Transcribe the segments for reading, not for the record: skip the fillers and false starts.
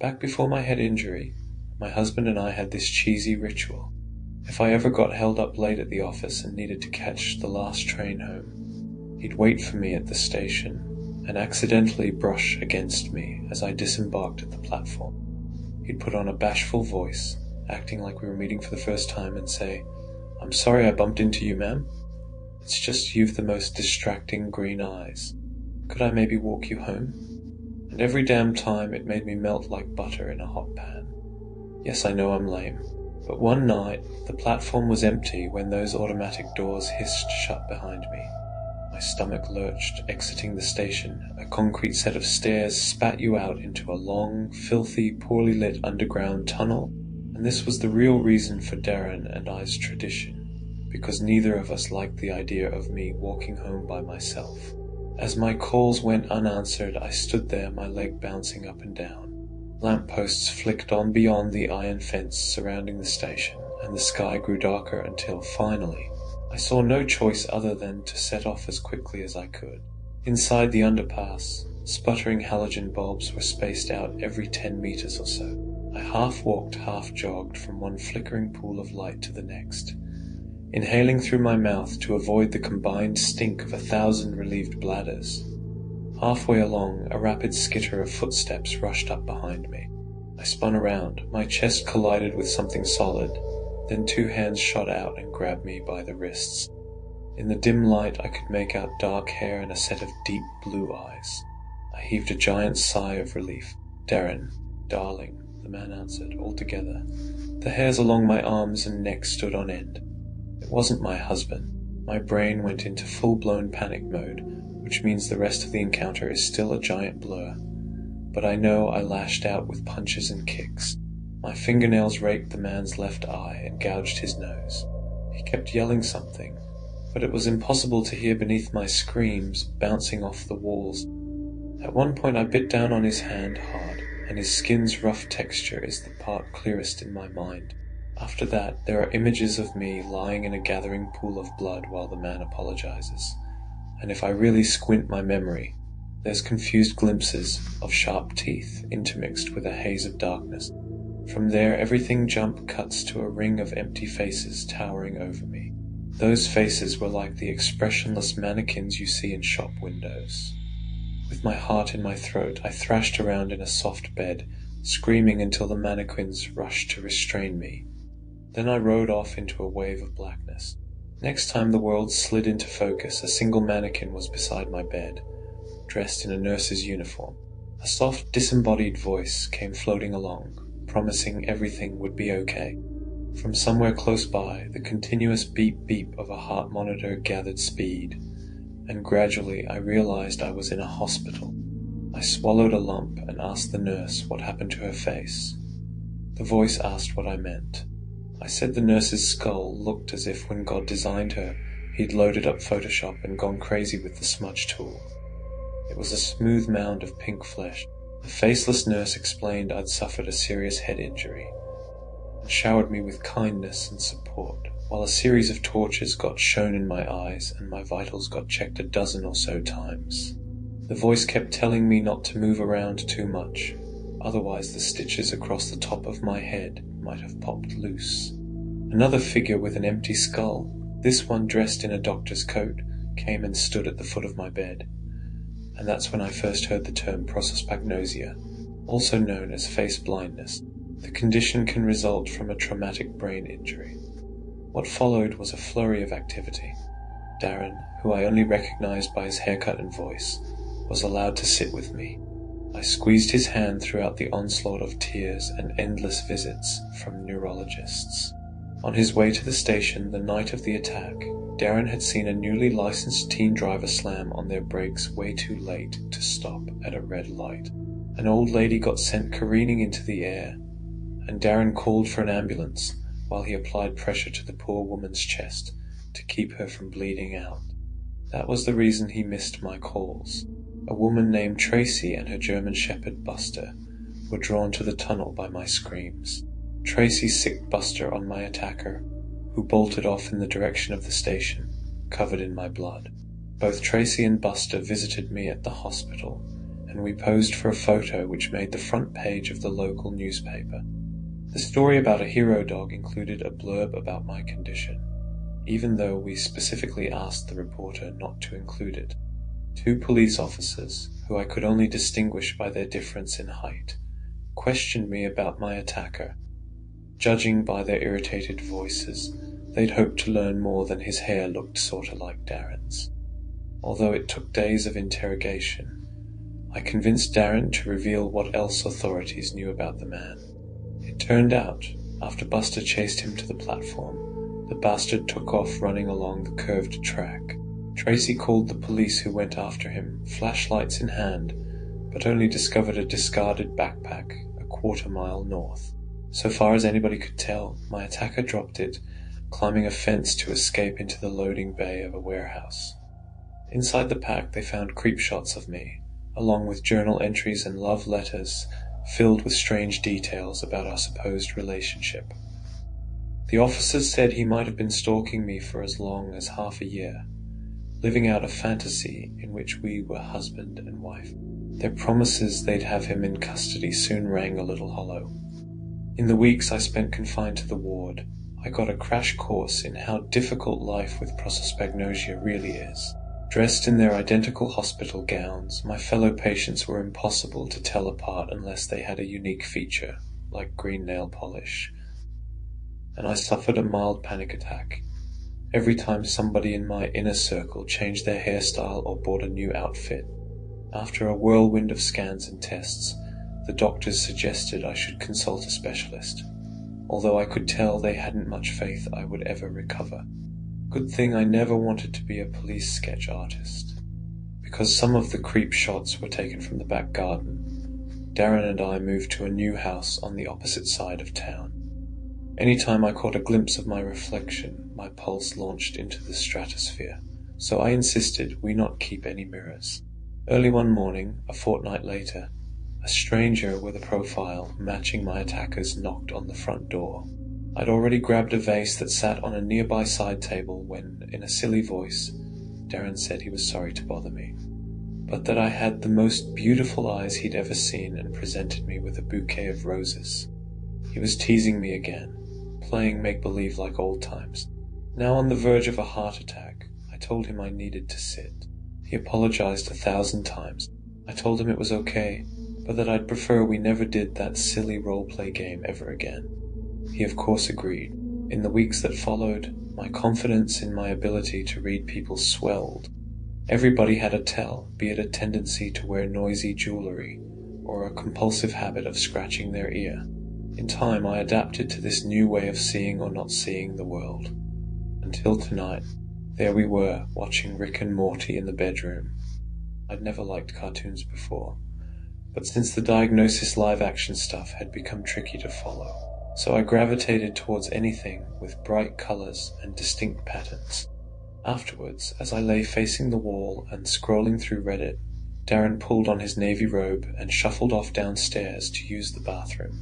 Back before my head injury, my husband and I had this cheesy ritual. If I ever got held up late at the office and needed to catch the last train home, he'd wait for me at the station and accidentally brush against me as I disembarked at the platform. He'd put on a bashful voice, acting like we were meeting for the first time, and say, "I'm sorry I bumped into you, ma'am. It's just you've the most distracting green eyes. Could I maybe walk you home?" And every damn time it made me melt like butter in a hot pan. Yes, I know I'm lame, but one night the platform was empty when those automatic doors hissed shut behind me. My stomach lurched, exiting the station. A concrete set of stairs spat you out into a long, filthy, poorly lit underground tunnel, and this was the real reason for Darren and I's tradition, because neither of us liked the idea of me walking home by myself. As my calls went unanswered, I stood there, my leg bouncing up and down. Lampposts flicked on beyond the iron fence surrounding the station, and the sky grew darker until, finally, I saw no choice other than to set off as quickly as I could. Inside the underpass, sputtering halogen bulbs were spaced out every 10 meters or so. I half walked, half jogged from one flickering pool of light to the next, inhaling through my mouth to avoid the combined stink of 1,000 relieved bladders. Halfway along, a rapid skitter of footsteps rushed up behind me. I spun around, my chest collided with something solid, then two hands shot out and grabbed me by the wrists. In the dim light, I could make out dark hair and a set of deep blue eyes. I heaved a giant sigh of relief. "Darren, darling," the man answered, all together. The hairs along my arms and neck stood on end. It wasn't my husband. My brain went into full-blown panic mode, which means the rest of the encounter is still a giant blur. But I know I lashed out with punches and kicks. My fingernails raked the man's left eye and gouged his nose. He kept yelling something, but it was impossible to hear beneath my screams bouncing off the walls. At one point I bit down on his hand hard, and his skin's rough texture is the part clearest in my mind. After that, there are images of me lying in a gathering pool of blood while the man apologizes. And if I really squint my memory, there's confused glimpses of sharp teeth intermixed with a haze of darkness. From there, everything jump cuts to a ring of empty faces towering over me. Those faces were like the expressionless mannequins you see in shop windows. With my heart in my throat, I thrashed around in a soft bed, screaming until the mannequins rushed to restrain me. Then I rode off into a wave of blackness. Next time the world slid into focus, a single mannequin was beside my bed, dressed in a nurse's uniform. A soft, disembodied voice came floating along, promising everything would be okay. From somewhere close by, the continuous beep-beep of a heart monitor gathered speed, and gradually I realized I was in a hospital. I swallowed a lump and asked the nurse what happened to her face. The voice asked what I meant. I said the nurse's skull looked as if when God designed her, he'd loaded up Photoshop and gone crazy with the smudge tool. It was a smooth mound of pink flesh. The faceless nurse explained I'd suffered a serious head injury, and showered me with kindness and support, while a series of torches got shone in my eyes and my vitals got checked a dozen or so times. The voice kept telling me not to move around too much, otherwise the stitches across the top of my head might have popped loose. Another figure with an empty skull, this one dressed in a doctor's coat, came and stood at the foot of my bed. And that's when I first heard the term prosopagnosia, also known as face blindness. The condition can result from a traumatic brain injury. What followed was a flurry of activity. Darren, who I only recognized by his haircut and voice, was allowed to sit with me. I squeezed his hand throughout the onslaught of tears and endless visits from neurologists. On his way to the station the night of the attack, Darren had seen a newly licensed teen driver slam on their brakes way too late to stop at a red light. An old lady got sent careening into the air, and Darren called for an ambulance while he applied pressure to the poor woman's chest to keep her from bleeding out. That was the reason he missed my calls. A woman named Tracy and her German Shepherd Buster were drawn to the tunnel by my screams. Tracy sicked Buster on my attacker, who bolted off in the direction of the station, covered in my blood. Both Tracy and Buster visited me at the hospital, and we posed for a photo which made the front page of the local newspaper. The story about a hero dog included a blurb about my condition, even though we specifically asked the reporter not to include it. 2 police officers, who I could only distinguish by their difference in height, questioned me about my attacker. Judging by their irritated voices, they'd hoped to learn more than his hair looked sorta like Darren's. Although it took days of interrogation, I convinced Darren to reveal what else authorities knew about the man. It turned out, after Buster chased him to the platform, the bastard took off running along the curved track. Tracy called the police who went after him, flashlights in hand, but only discovered a discarded backpack a quarter-mile north. So far as anybody could tell, my attacker dropped it, climbing a fence to escape into the loading bay of a warehouse. Inside the pack they found creep shots of me, along with journal entries and love letters filled with strange details about our supposed relationship. The officers said he might have been stalking me for as long as half a year, living out a fantasy in which we were husband and wife. Their promises they'd have him in custody soon rang a little hollow. In the weeks I spent confined to the ward, I got a crash course in how difficult life with prosopagnosia really is. Dressed in their identical hospital gowns, my fellow patients were impossible to tell apart unless they had a unique feature, like green nail polish. And I suffered a mild panic attack every time somebody in my inner circle changed their hairstyle or bought a new outfit. After a whirlwind of scans and tests, the doctors suggested I should consult a specialist, although I could tell they hadn't much faith I would ever recover. Good thing I never wanted to be a police sketch artist, because some of the creep shots were taken from the back garden. Darren and I moved to a new house on the opposite side of town. Anytime I caught a glimpse of my reflection, my pulse launched into the stratosphere, so I insisted we not keep any mirrors. Early one morning, a fortnight later, a stranger with a profile matching my attacker's knocked on the front door. I'd already grabbed a vase that sat on a nearby side table when, in a silly voice, Darren said he was sorry to bother me, but that I had the most beautiful eyes he'd ever seen and presented me with a bouquet of roses. He was teasing me again, playing make-believe like old times. Now on the verge of a heart attack, I told him I needed to sit. He apologized 1,000 times. I told him it was okay, but that I'd prefer we never did that silly role-play game ever again. He of course agreed. In the weeks that followed, my confidence in my ability to read people swelled. Everybody had a tell, be it a tendency to wear noisy jewelry, or a compulsive habit of scratching their ear. In time I adapted to this new way of seeing or not seeing the world. Until tonight, there we were, watching Rick and Morty in the bedroom. I'd never liked cartoons before, but since the Diagnosis live-action stuff had become tricky to follow, so I gravitated towards anything with bright colors and distinct patterns. Afterwards, as I lay facing the wall and scrolling through Reddit, Darren pulled on his navy robe and shuffled off downstairs to use the bathroom.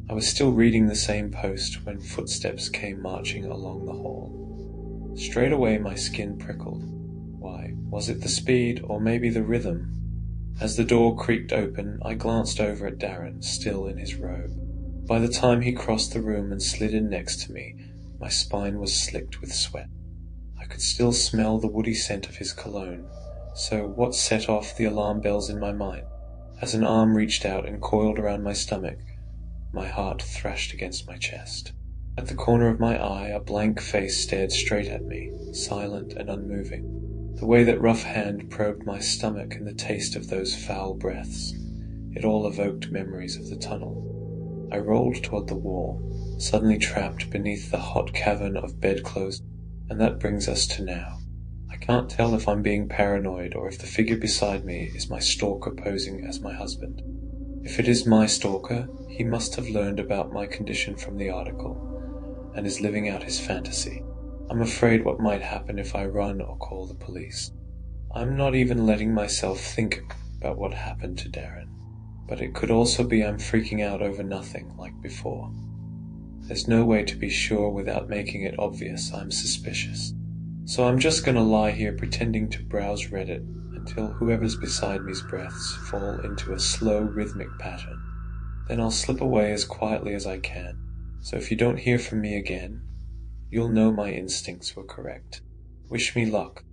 I was still reading the same post when footsteps came marching along the hall. Straight away my skin prickled. Why, was it the speed or maybe the rhythm? As the door creaked open, I glanced over at Darren, still in his robe. By the time he crossed the room and slid in next to me, my spine was slicked with sweat. I could still smell the woody scent of his cologne, so what set off the alarm bells in my mind? As an arm reached out and coiled around my stomach, my heart thrashed against my chest. At the corner of my eye, a blank face stared straight at me, silent and unmoving. The way that rough hand probed my stomach and the taste of those foul breaths, it all evoked memories of the tunnel. I rolled toward the wall, suddenly trapped beneath the hot cavern of bedclothes, and that brings us to now. I can't tell if I'm being paranoid or if the figure beside me is my stalker posing as my husband. If it is my stalker, he must have learned about my condition from the article, and is living out his fantasy. I'm afraid what might happen if I run or call the police. I'm not even letting myself think about what happened to Darren. But it could also be I'm freaking out over nothing like before. There's no way to be sure without making it obvious I'm suspicious. So I'm just gonna lie here pretending to browse Reddit and till whoever's beside me's breaths fall into a slow rhythmic pattern. Then I'll slip away as quietly as I can, so if you don't hear from me again, you'll know my instincts were correct. Wish me luck.